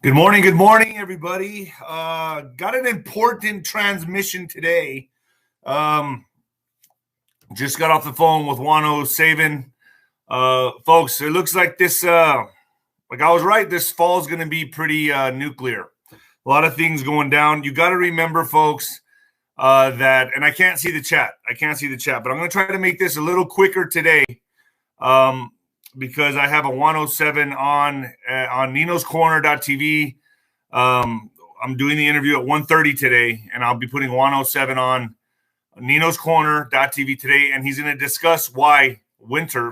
Good morning, everybody. Got an important transmission today. Just got off the phone with Juan Saban. Folks, it looks like this, like I was right, this fall is going to be pretty nuclear. A lot of things going down. You got to remember, folks, that, and I can't see the chat. But I'm going to try to make this a little quicker today. Because I have a 107 on ninoscorner.tv. I'm doing the interview at 1:30 today, and I'll be putting 107 on ninoscorner.tv today, and he's going to discuss why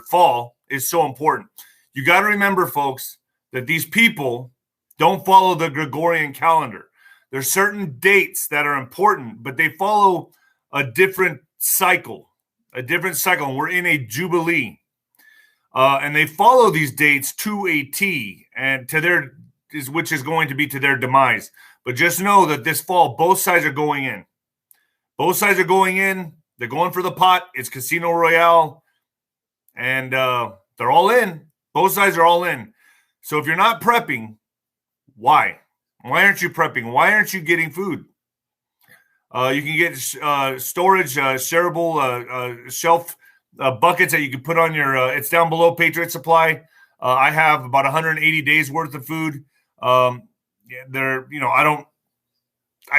fall is so important. You got to remember, folks, that these people don't follow the Gregorian calendar. There's certain dates that are important, but they follow a different cycle, and we're in a jubilee. And they follow these dates to a T, and which is going to be to their demise. But just know that this fall, both sides are going in. They're going for the pot. It's Casino Royale, and they're all in. Both sides are all in. So if you're not prepping, why? Why aren't you prepping? Why aren't you getting food? You can get storage, shareable shelf buckets that you can put on your it's down below Patriot Supply. I have about 180 days worth of food. I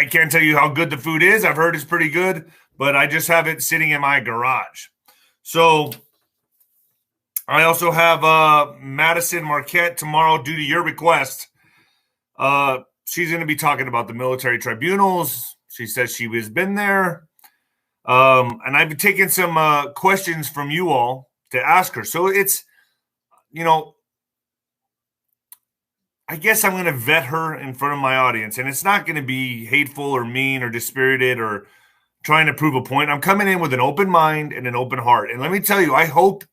can't tell you how good the food is. I've heard it's pretty good, but I just have it sitting in my garage. So I also have Madison Marquette tomorrow due to your request. She's going to be talking about the military tribunals. She says she has been there. And I've been taking some questions from you all to ask her. So it's, I guess I'm going to vet her in front of my audience. And it's not going to be hateful or mean or dispirited or trying to prove a point. I'm coming in with an open mind and an open heart. And let me tell you, I hope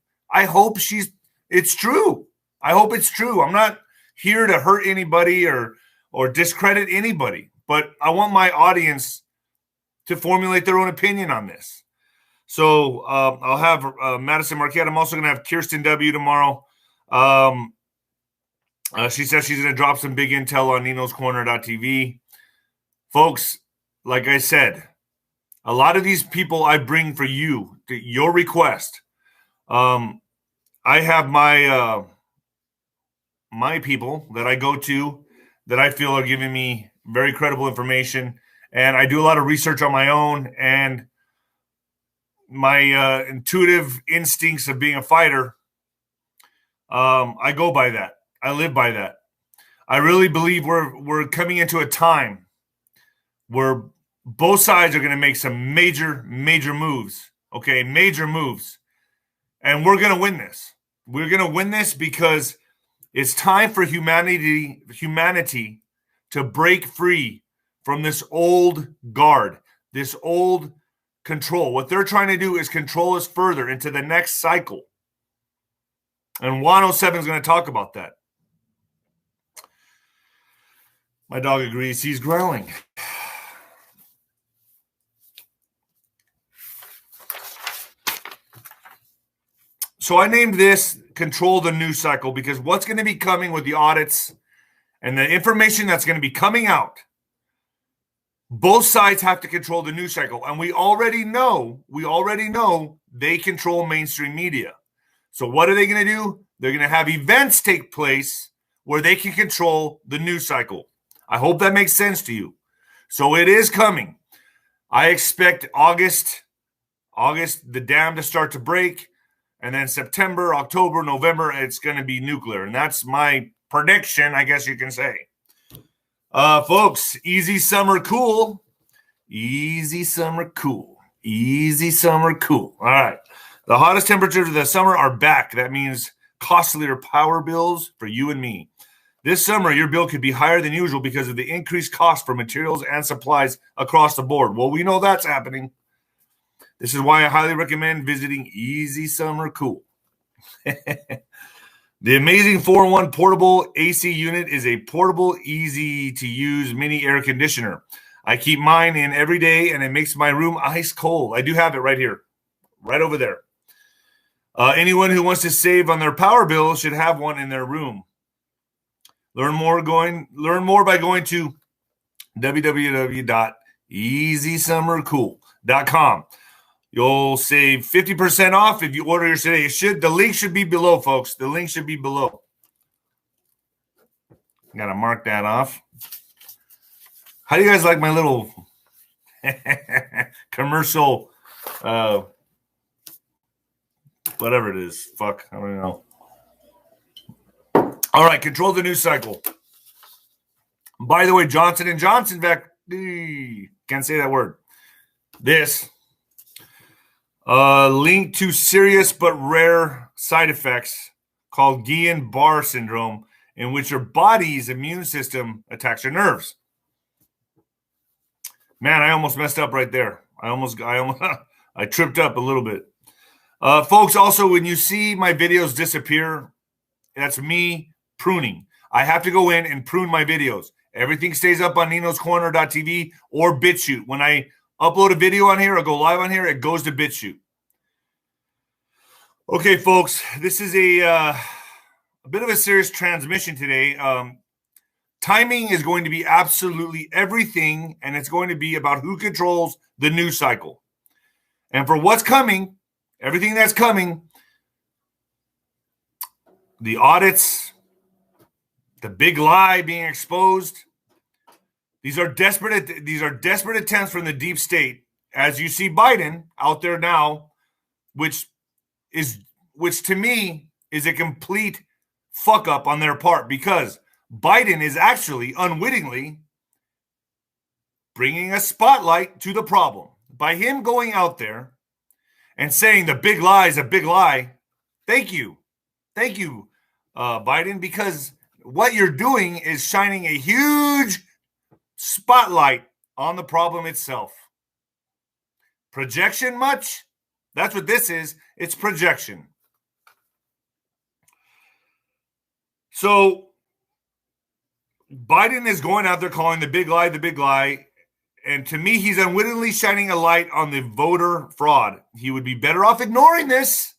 it's true. I hope it's true. I'm not here to hurt anybody or discredit anybody. But I want my audience to formulate their own opinion on this. So I'll have Madison Marquette. I'm also going to have Kirsten W. tomorrow. She says she's going to drop some big intel on ninoscorner.tv. Folks, like I said, a lot of these people I bring for you, your request. I have my people that I go to that I feel are giving me very credible information. And I do a lot of research on my own, and my intuitive instincts of being a fighter, I go by that. I live by that. I really believe we're coming into a time where both sides are going to make some major moves. Okay, major moves. And we're going to win this. We're going to win this because it's time for humanity to break free from this old guard, this old control. What they're trying to do is control us further into the next cycle. And 107 is going to talk about that. My dog agrees. He's growling. So I named this Control the News Cycle because what's going to be coming with the audits and the information that's going to be coming out, both sides have to control the news cycle. And we already know they control mainstream media. So what are they going to do? They're going to have events take place where they can control the news cycle. I hope that makes sense to you. So it is coming. I expect August, the dam to start to break. And then September, October, November, it's going to be nuclear. And that's my prediction, I guess you can say. Folks, easy summer cool. All right. The hottest temperatures of the summer are back. That means costlier power bills for you and me. This summer, your bill could be higher than usual because of the increased cost for materials and supplies across the board. Well, we know that's happening. This is why I highly recommend visiting Easy Summer Cool. The amazing 4-in-1 portable AC unit is a portable, easy-to-use mini air conditioner. I keep mine in every day, and it makes my room ice cold. I do have it right here, right over there. Anyone who wants to save on their power bill should have one in their room. Learn more by going to www.easysummercool.com. You'll save 50% off if you order yours today. The link should be below, folks. The link should be below. Got to mark that off. How do you guys like my little commercial, whatever it is? Fuck, I don't know. All right, control the news cycle. By the way, Johnson & Johnson can't say that word. This linked to serious but rare side effects called Guillain-Barré syndrome, in which your body's immune system attacks your nerves. Man, I almost messed up right there. I tripped up a little bit. Folks, also, when you see my videos disappear, that's me pruning. I have to go in and prune my videos. Everything stays up on ninoscorner.tv or BitChute. When I upload a video on here or go live on here, it goes to BitChute. Okay, folks, this is a bit of a serious transmission today. Timing is going to be absolutely everything, and it's going to be about who controls the news cycle. And for what's coming, everything that's coming, the audits, the big lie being exposed, these are desperate attempts from the deep state. As you see Biden out there now, which to me is a complete fuck up on their part, because Biden is actually unwittingly bringing a spotlight to the problem by him going out there and saying the big lie is a big lie. Thank you, Biden, because what you're doing is shining a huge spotlight on the problem itself. Projection much? That's what this is. It's projection. So Biden is going out there calling the big lie. And to me, he's unwittingly shining a light on the voter fraud. He would be better off ignoring this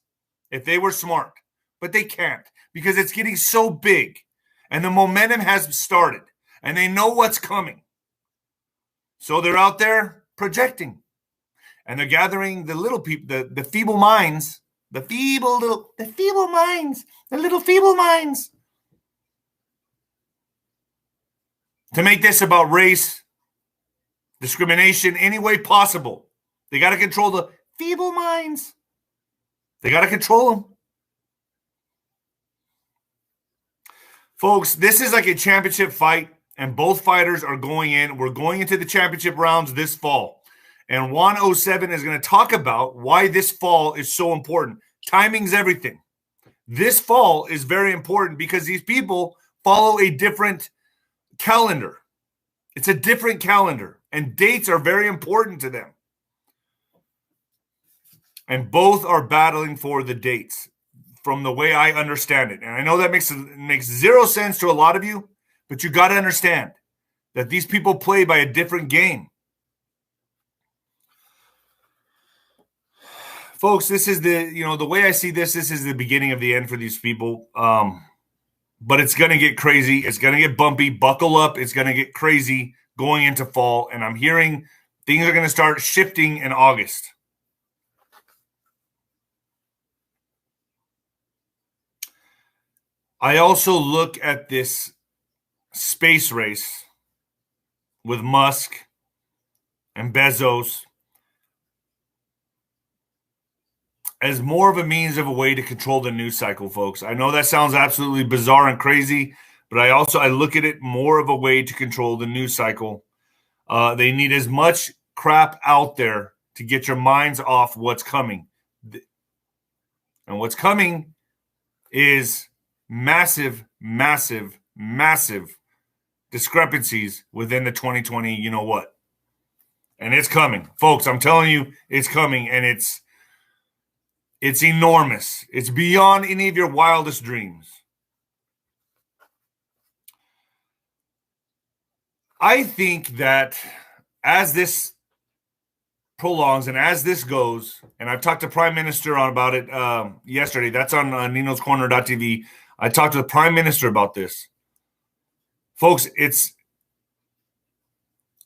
if they were smart. But they can't, because it's getting so big. And the momentum has started. And they know what's coming. So they're out there projecting. And they're gathering the little people, the feeble minds, the feeble minds. To make this about race, discrimination, any way possible. They got to control the feeble minds. They got to control them. Folks, this is like a championship fight, and both fighters are going in. We're going into the championship rounds this fall. And 107 is going to talk about why this fall is so important. Timing's everything. This fall is very important because these people follow a different calendar. It's a different calendar, and dates are very important to them. And both are battling for the dates from the way I understand it. And I know that makes zero sense to a lot of you, but you got to understand that these people play by a different game. Folks, this is the way I see this is the beginning of the end for these people. But it's going to get crazy. It's going to get bumpy. Buckle up. It's going to get crazy going into fall. And I'm hearing things are going to start shifting in August. I also look at this space race with Musk and Bezos as more of a means of a way to control the news cycle, folks. I know that sounds absolutely bizarre and crazy, but I look at it more of a way to control the news cycle. They need as much crap out there to get your minds off what's coming. And what's coming is massive, massive, massive discrepancies within the 2020 you know what. And it's coming. Folks, I'm telling you, it's coming, and it's enormous. It's beyond any of your wildest dreams. I think that as this prolongs and as this goes, and I've talked to Prime Minister about it yesterday. That's on ninoscorner.tv. I talked to the Prime Minister about this. Folks,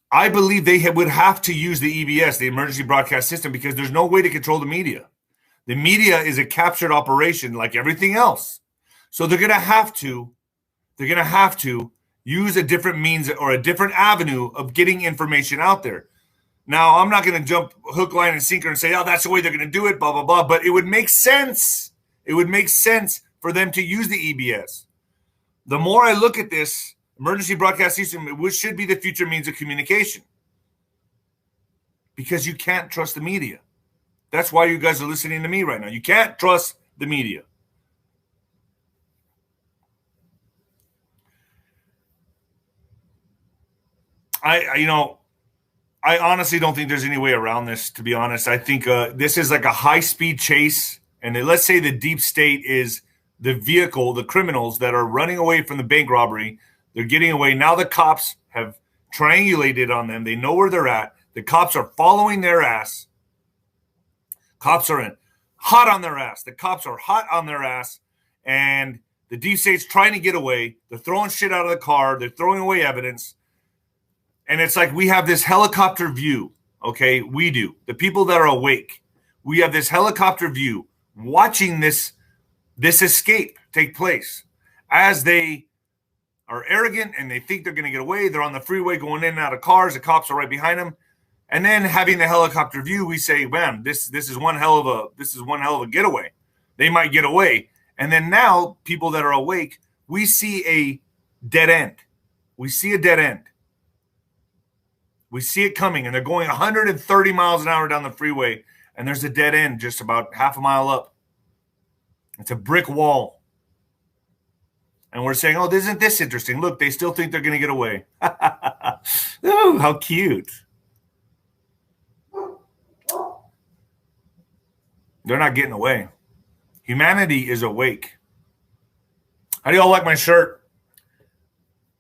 I believe they would have to use the EBS, the emergency broadcast system, because there's no way to control the media. The media is a captured operation like everything else. So they're going to have to use a different means or a different avenue of getting information out there. Now, I'm not going to jump hook, line, and sinker and say, oh, that's the way they're going to do it, blah, blah, blah. But it would make sense. It would make sense for them to use the EBS. The more I look at this emergency broadcast system, which should be the future means of communication, because you can't trust the media. That's why you guys are listening to me right now. You can't trust the media. I honestly don't think there's any way around this, to be honest. I think this is like a high-speed chase. And let's say the deep state is the vehicle, the criminals that are running away from the bank robbery. They're getting away. Now the cops have triangulated on them. They know where they're at. The cops are following their ass. Cops are hot on their ass. The cops are hot on their ass. And the deep state's trying to get away. They're throwing shit out of the car. They're throwing away evidence. And it's like we have this helicopter view, okay? We do. The people that are awake, we have this helicopter view watching this escape take place as they are arrogant and they think they're going to get away. They're on the freeway going in and out of cars. The cops are right behind them. And then having the helicopter view, we say, man, this is one hell of a getaway. They might get away. And then now people that are awake, we see a dead end. We see a dead end. We see it coming, and they're going 130 miles an hour down the freeway, and there's a dead end just about half a mile up. It's a brick wall. And we're saying, oh, isn't this interesting? Look, they still think they're going to get away. Oh, how cute. They're not getting away. Humanity is awake. How do y'all like my shirt?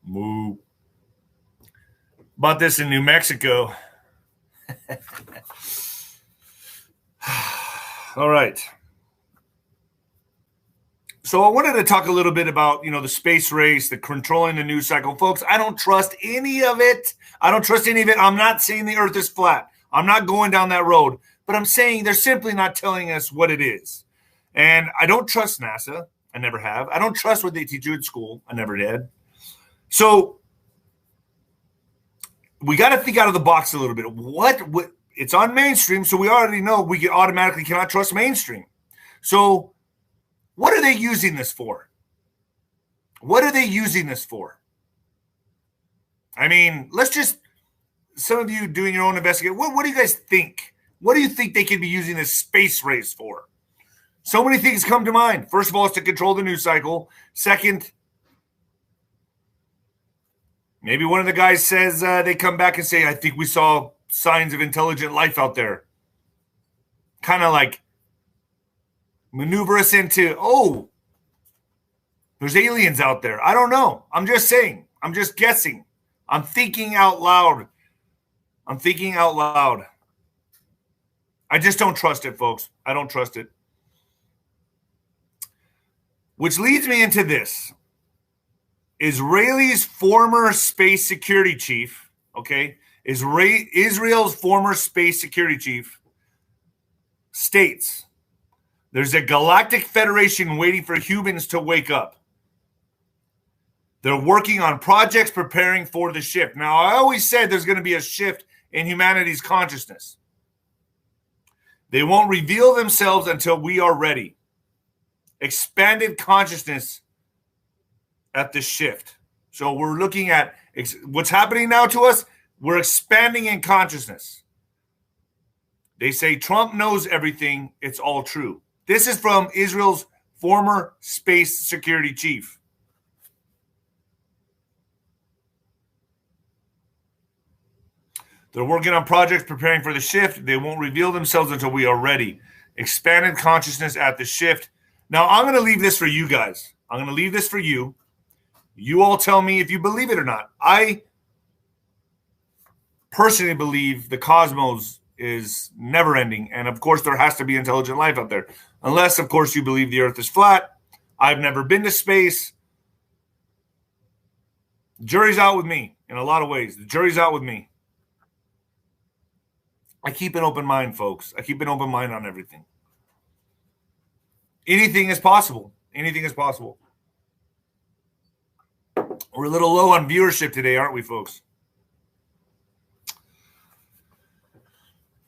Moo. Bought this in New Mexico. All right. So I wanted to talk a little bit about, the space race, the controlling the news cycle. Folks, I don't trust any of it. I'm not saying the earth is flat. I'm not going down that road. But I'm saying they're simply not telling us what it is. And I don't trust NASA. I never have. I don't trust what they teach you at school. I never did. So we got to think out of the box a little bit. What it's on mainstream, so we already know we automatically cannot trust mainstream. So what are they using this for? What are they using this for? I mean, some of you doing your own investigation, what do you guys think? What do you think they could be using this space race for? So many things come to mind. First of all, it's to control the news cycle. Second, maybe one of the guys says they come back and say, I think we saw signs of intelligent life out there. Kind of like maneuver us into, oh, there's aliens out there. I don't know. I'm just saying. I'm just guessing. I'm thinking out loud. I just don't trust it, folks. I don't trust it. Which leads me into this. Israel's former space security chief, okay, Israel's former space security chief states there's a galactic federation waiting for humans to wake up. They're working on projects preparing for the shift. Now, I always said there's going to be a shift in humanity's consciousness. They won't reveal themselves until we are ready. Expanded consciousness at the shift. So we're looking at what's happening now to us. We're expanding in consciousness. They say Trump knows everything. It's all true. This is from Israel's former space security chief. They're working on projects preparing for the shift. They won't reveal themselves until we are ready. Expanded consciousness at the shift. Now, I'm going to leave this for you guys. I'm going to leave this for you. You all tell me if you believe it or not. I personally believe the cosmos is never ending. And of course, there has to be intelligent life out there. Unless, of course, you believe the earth is flat. I've never been to space. Jury's out with me in a lot of ways. The jury's out with me. I keep an open mind, folks. I keep an open mind on everything. Anything is possible. Anything is possible. We're a little low on viewership today, aren't we, folks?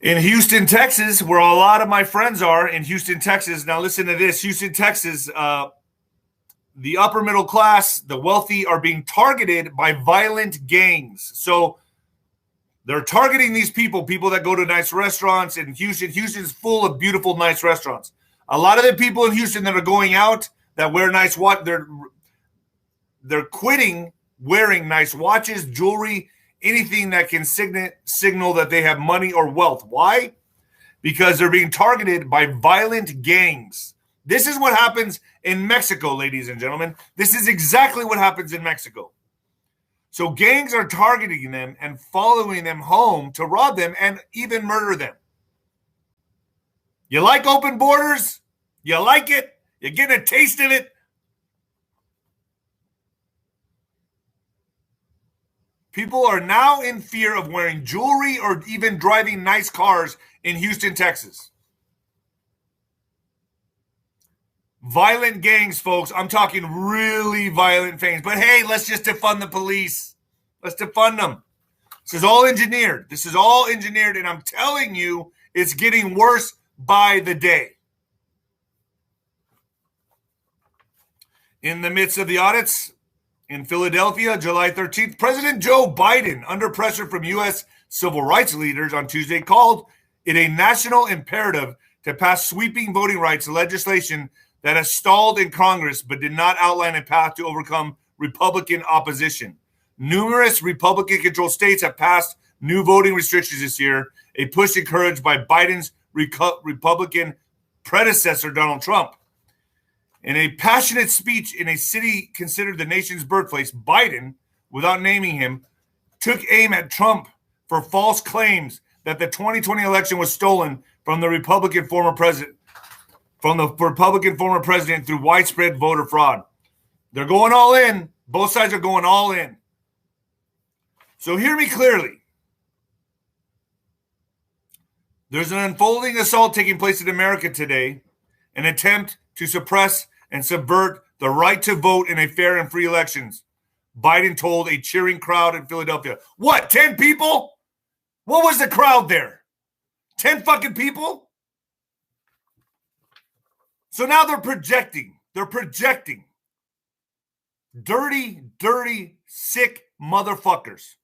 In Houston, Texas, where a lot of my friends are in Houston, Texas. Now listen to this. Houston, Texas, the upper middle class, the wealthy are being targeted by violent gangs. So they're targeting these people that go to nice restaurants in Houston. Houston's full of beautiful, nice restaurants. A lot of the people in Houston that are going out that wear nice they're quitting wearing nice watches, jewelry, anything that can signal that they have money or wealth. Why? Because they're being targeted by violent gangs. This is what happens in Mexico, ladies and gentlemen. This is exactly what happens in Mexico. So gangs are targeting them and following them home to rob them and even murder them. You like open borders? You like it? You're getting a taste of it? People are now in fear of wearing jewelry or even driving nice cars in Houston, Texas. Violent gangs, folks. I'm talking really violent gangs. But hey, let's just defund the police. Let's defund them. This is all engineered. And I'm telling you, it's getting worse by the day. In the midst of the audits in Philadelphia, July 13th, President Joe Biden, under pressure from U.S. civil rights leaders on Tuesday, called it a national imperative to pass sweeping voting rights legislation that has stalled in Congress but did not outline a path to overcome Republican opposition. Numerous Republican-controlled states have passed new voting restrictions this year, a push encouraged by Biden's Republican predecessor, Donald Trump. In a passionate speech in a city considered the nation's birthplace, Biden, without naming him, took aim at Trump for false claims that the 2020 election was stolen from the Republican former president through widespread voter fraud. They're going all in. Both sides are going all in. So hear me clearly. There's an unfolding assault taking place in America today, an attempt to suppress and subvert the right to vote in a fair and free elections, Biden told a cheering crowd in Philadelphia. What, 10 people? What was the crowd there? 10 fucking people? So now they're projecting. Dirty, dirty, sick motherfuckers.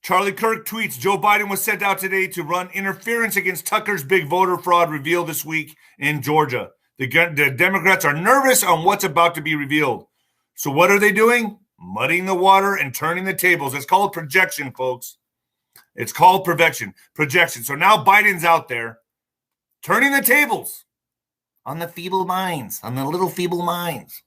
Charlie Kirk tweets, Joe Biden was sent out today to run interference against Tucker's big voter fraud revealed this week in Georgia. The Democrats are nervous on what's about to be revealed. So what are they doing? Muddying the water and turning the tables. It's called projection, folks. It's called projection. So now Biden's out there turning the tables on the feeble minds, on the little feeble minds.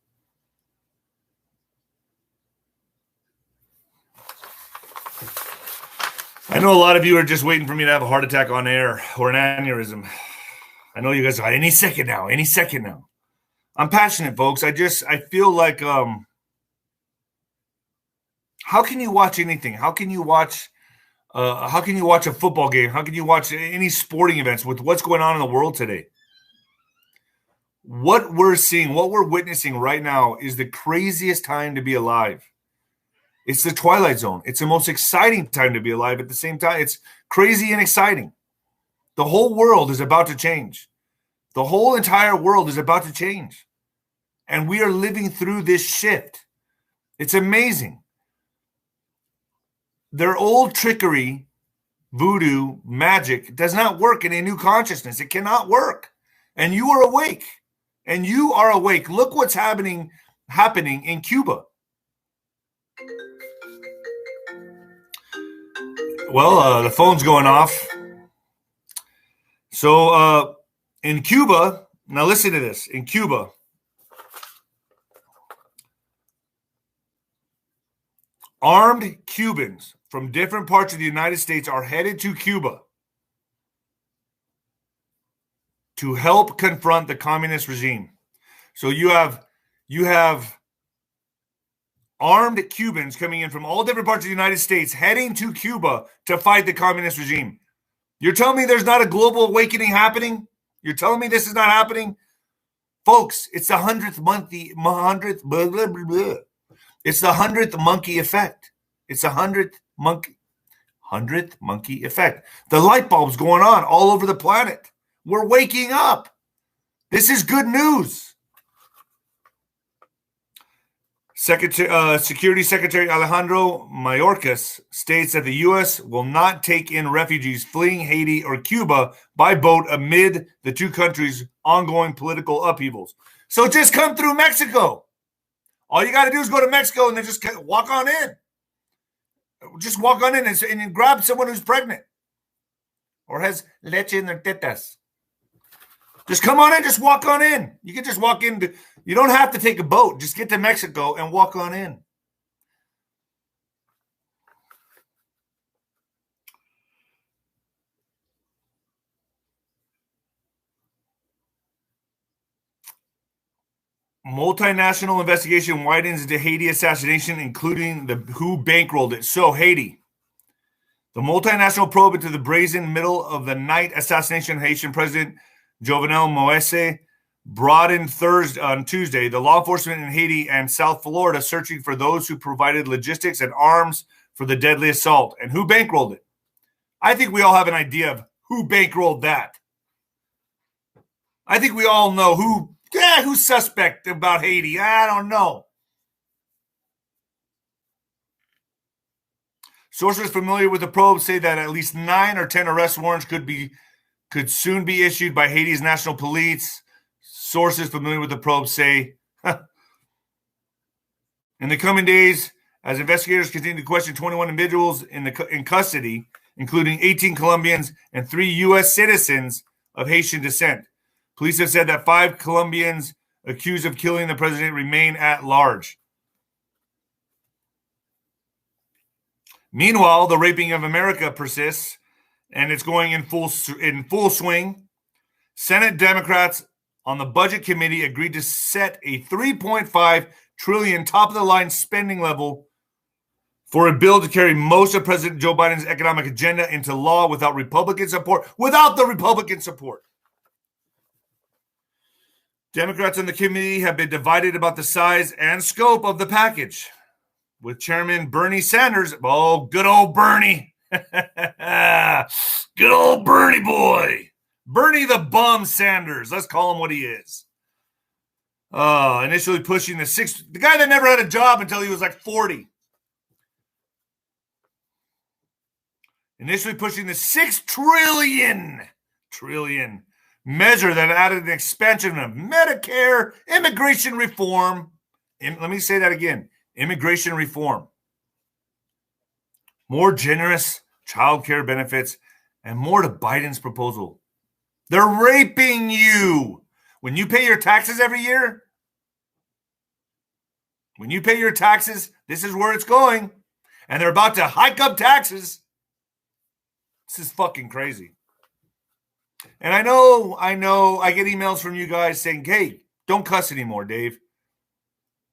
I know a lot of you are just waiting for me to have a heart attack on air or an aneurysm. I know you guys are any second now. I'm passionate, folks. I feel like, how can you watch anything? How can you watch a football game? How can you watch any sporting events with what's going on in the world today? What we're seeing, what we're witnessing right now is the craziest time to be alive. It's the twilight zone. It's the most exciting time to be alive at the same time. It's crazy and exciting. The whole world is about to change. The whole entire world is about to change. And we are living through this shift. It's amazing. Their old trickery, voodoo, magic does not work in a new consciousness. It cannot work. And you are awake. Look what's happening in Cuba. Well, the phone's going off. So in Cuba, now listen to this. In Cuba, armed Cubans from different parts of the United States are headed to Cuba to help confront the communist regime. So you have You have armed Cubans coming in from all different parts of the United States heading to Cuba to fight the communist regime. You're telling me there's not a global awakening happening? You're telling me this is not happening? Folks, it's the 100th monkey, It's the 100th monkey effect. It's the 100th monkey effect. The light bulb's going on all over the planet. We're waking up. This is good news. Security Secretary Alejandro Mayorkas states that the U.S. will not take in refugees fleeing Haiti or Cuba by boat amid the two countries' ongoing political upheavals. So just come through Mexico. All you got to do is go to Mexico and then just walk on in. Just walk on in and grab someone who's pregnant or has leche in their tetas. Just come on in. Just walk on in. You can just walk in. You don't have to take a boat. Just get to Mexico and walk on in. Multinational investigation widens into Haiti assassination, including who bankrolled it. So, Haiti. The multinational probe into the brazen middle of the night assassination of Haitian President Jovenel Moise broadened on Tuesday. The law enforcement in Haiti and South Florida searching for those who provided logistics and arms for the deadly assault. And who bankrolled it? I think we all have an idea of who bankrolled that. I think we all know who's suspect about Haiti. I don't know. Sources familiar with the probe say that at least 9 or 10 arrest warrants could soon be issued by Haiti's national police. Sources familiar with the probe say, in the coming days, as investigators continue to question 21 individuals in custody, including 18 Colombians and 3 U.S. citizens of Haitian descent. Police have said that 5 Colombians accused of killing the president remain at large. Meanwhile, the raping of America persists, and it's going in full swing. Senate Democrats on the Budget Committee agreed to set a $3.5 trillion top-of-the-line spending level for a bill to carry most of President Joe Biden's economic agenda into law without Republican support. Without the Republican support. Democrats on the committee have been divided about the size and scope of the package, with Chairman Bernie Sanders. Oh, good old Bernie. Good old Bernie boy. Bernie the Bum Sanders. Let's call him what he is. Initially pushing the guy that never had a job until he was like 40. Initially pushing the $6 trillion measure that added an expansion of Medicare, immigration reform. Let me say that again. Immigration reform. More generous child care benefits and more to Biden's proposal. They're raping you. When you pay your taxes every year, this is where it's going. And they're about to hike up taxes. This is fucking crazy. And I know, I get emails from you guys saying, hey, don't cuss anymore, Dave.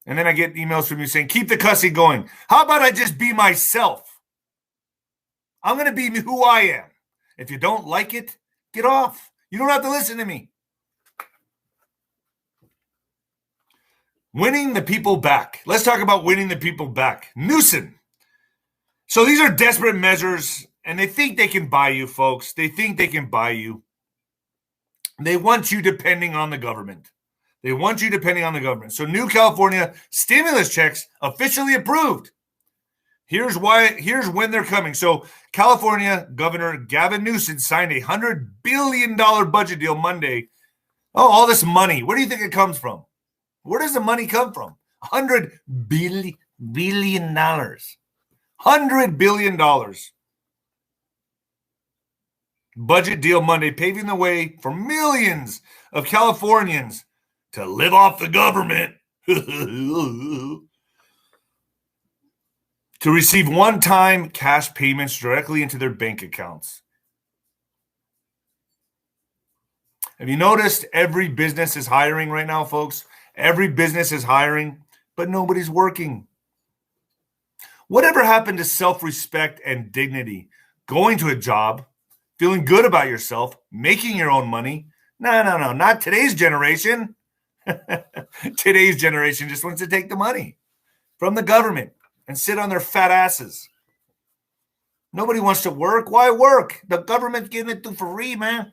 And then I get emails from you saying, keep the cussing going. How about I just be myself? I'm going to be who I am. If you don't like it, get off. You don't have to listen to me. Winning the people back. Let's talk about winning the people back. Newsom. So these are desperate measures, and they think they can buy you, folks. They think they can buy you. They want you depending on the government. So new California stimulus checks officially approved. Here's when they're coming. So California Governor Gavin Newsom signed a $100 billion budget deal Monday. Oh, all this money. Where do you think it comes from? Where does the money come from? $100 billion. $100 billion. Budget deal Monday, paving the way for millions of Californians to live off the government, to receive one-time cash payments directly into their bank accounts. Have you noticed every business is hiring right now, folks? Every business is hiring, but nobody's working. Whatever happened to self-respect and dignity? Going to a job, feeling good about yourself, making your own money? No, not today's generation. Today's generation just wants to take the money from the government and sit on their fat asses. Nobody wants to work. Why work? The government's giving it to free, man.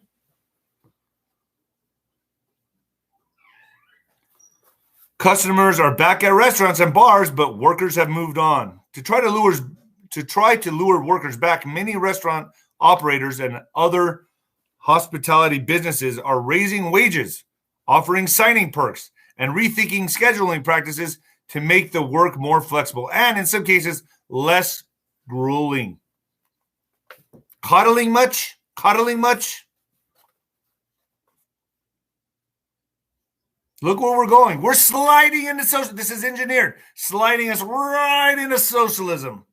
Customers are back at restaurants and bars, but workers have moved on. To try to lure workers back, many restaurant operators and other hospitality businesses are raising wages, offering signing perks, and rethinking scheduling practices to make the work more flexible and, in some cases, less grueling. Coddling much? Look where we're going. We're sliding into social. This is engineered. Sliding us right into socialism.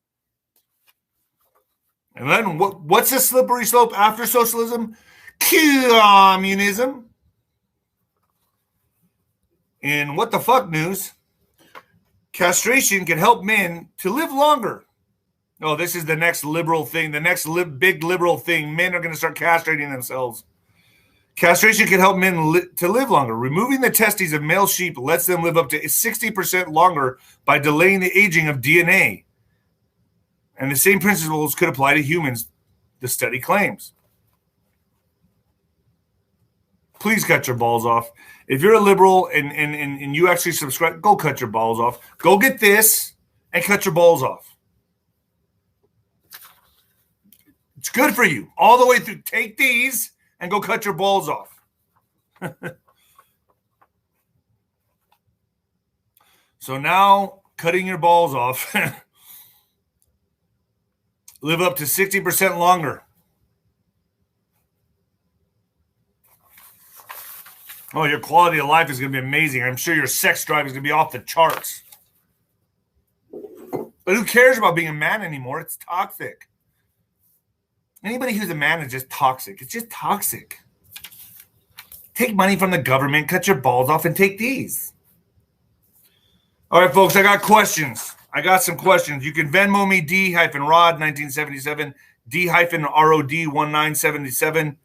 And then what's the slippery slope after socialism? Communism. In what the fuck news, castration can help men to live longer. Oh, this is the next liberal thing. The next big liberal thing. Men are going to start castrating themselves. Castration can help men to live longer. Removing the testes of male sheep lets them live up to 60% longer by delaying the aging of DNA. And the same principles could apply to humans, the study claims. Please cut your balls off. If you're a liberal and you actually subscribe, go cut your balls off. Go get this and cut your balls off. It's good for you. All the way through. Take these and go cut your balls off. So now, cutting your balls off. Live up to 60% longer. Oh, your quality of life is going to be amazing. I'm sure your sex drive is going to be off the charts. But who cares about being a man anymore? It's toxic. Anybody who's a man is just toxic. It's just toxic. Take money from the government, cut your balls off, and take these. All right, folks, I got questions. I got some questions. You can Venmo me D-Rod 1977, D-Rod 1977.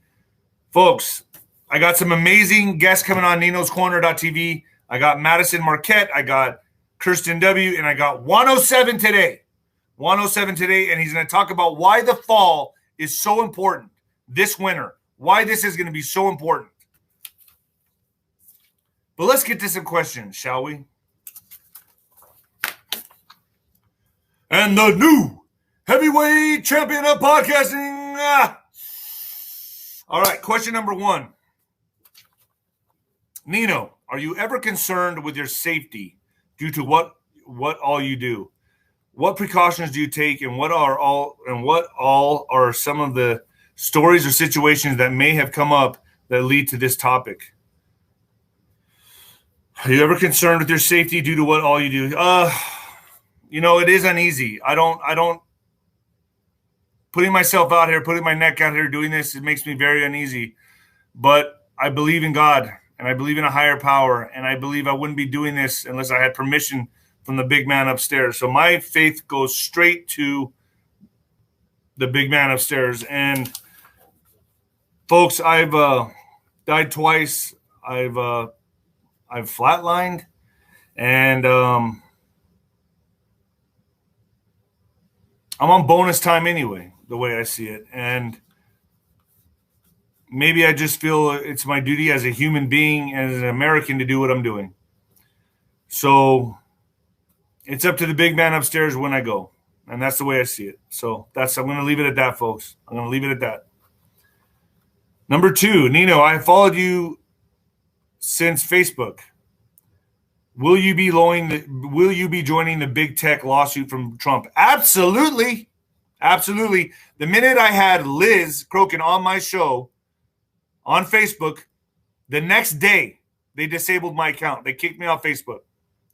Folks, I got some amazing guests coming on Nino'sCorner.tv. I got Madison Marquette, I got Kirsten W., and I got 107 today. 107 today, and he's going to talk about why the fall is so important this winter, why this is going to be so important. But let's get to some questions, shall we? And the new heavyweight champion of podcasting. All right, question number 1. Nino, are you ever concerned with your safety due to what all you do? What precautions do you take, and what all are some of the stories or situations that may have come up that lead to this topic? Are you ever concerned with your safety due to what all you do? It is uneasy. I don't putting myself out here, putting my neck out here, doing this, it makes me very uneasy. But I believe in God, and I believe in a higher power, and I believe I wouldn't be doing this unless I had permission from the big man upstairs. So my faith goes straight to the big man upstairs. And folks, I've died twice. I've flatlined, and I'm on bonus time anyway, the way I see it. And maybe I just feel it's my duty as a human being, as an American, to do what I'm doing. So it's up to the big man upstairs when I go. And that's the way I see it. So I'm going to leave it at that, folks. I'm going to leave it at that. Number 2, Nino, I followed you since Facebook. Will you be joining the big tech lawsuit from Trump? Absolutely. Absolutely. The minute I had Liz Crokin on my show on Facebook, the next day they disabled my account. They kicked me off Facebook.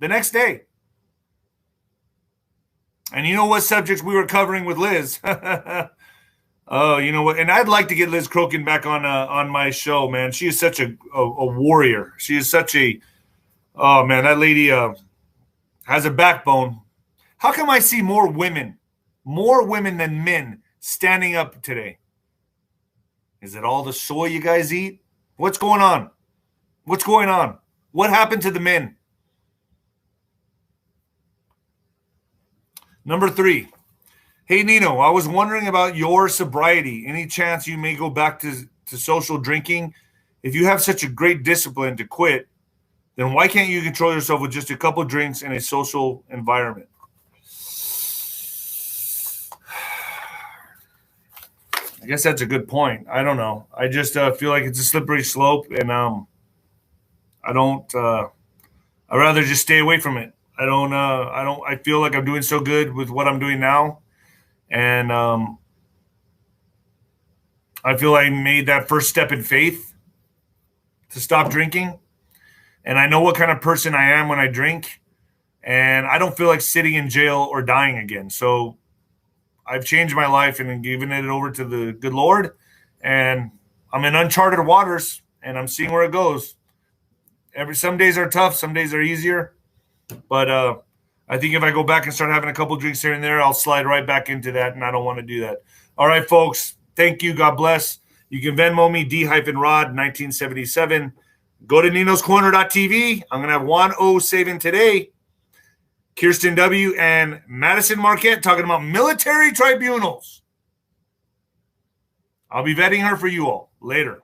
The next day. And you know what subjects we were covering with Liz? Oh, you know what? And I'd like to get Liz Crokin back on my show, man. She is such a warrior. She is such a Oh man, that lady has a backbone. How come I see more women than men standing up today? Is it all the soy you guys eat? What's going on? What's going on? What happened to the men? Number 3. Hey, Nino, I was wondering about your sobriety. Any chance you may go back to social drinking? If you have such a great discipline to quit, then why can't you control yourself with just a couple drinks in a social environment? I guess that's a good point. I don't know. I just feel like it's a slippery slope, and I don't. I'd rather just stay away from it. I don't. I feel like I'm doing so good with what I'm doing now, and I feel I made that first step in faith to stop drinking, and I know what kind of person I am when I drink, and I don't feel like sitting in jail or dying again. So I've changed my life and given it over to the good Lord, and I'm in uncharted waters, and I'm seeing where it goes. Some days are tough, some days are easier, but I think if I go back and start having a couple drinks here and there, I'll slide right back into that, and I don't want to do that. All right, folks, thank you. God bless. You can Venmo me D-Rod 1977. Go to ninoscorner.tv. I'm going to have Juan O saving today. Kirsten W. and Madison Marquette talking about military tribunals. I'll be vetting her for you all later.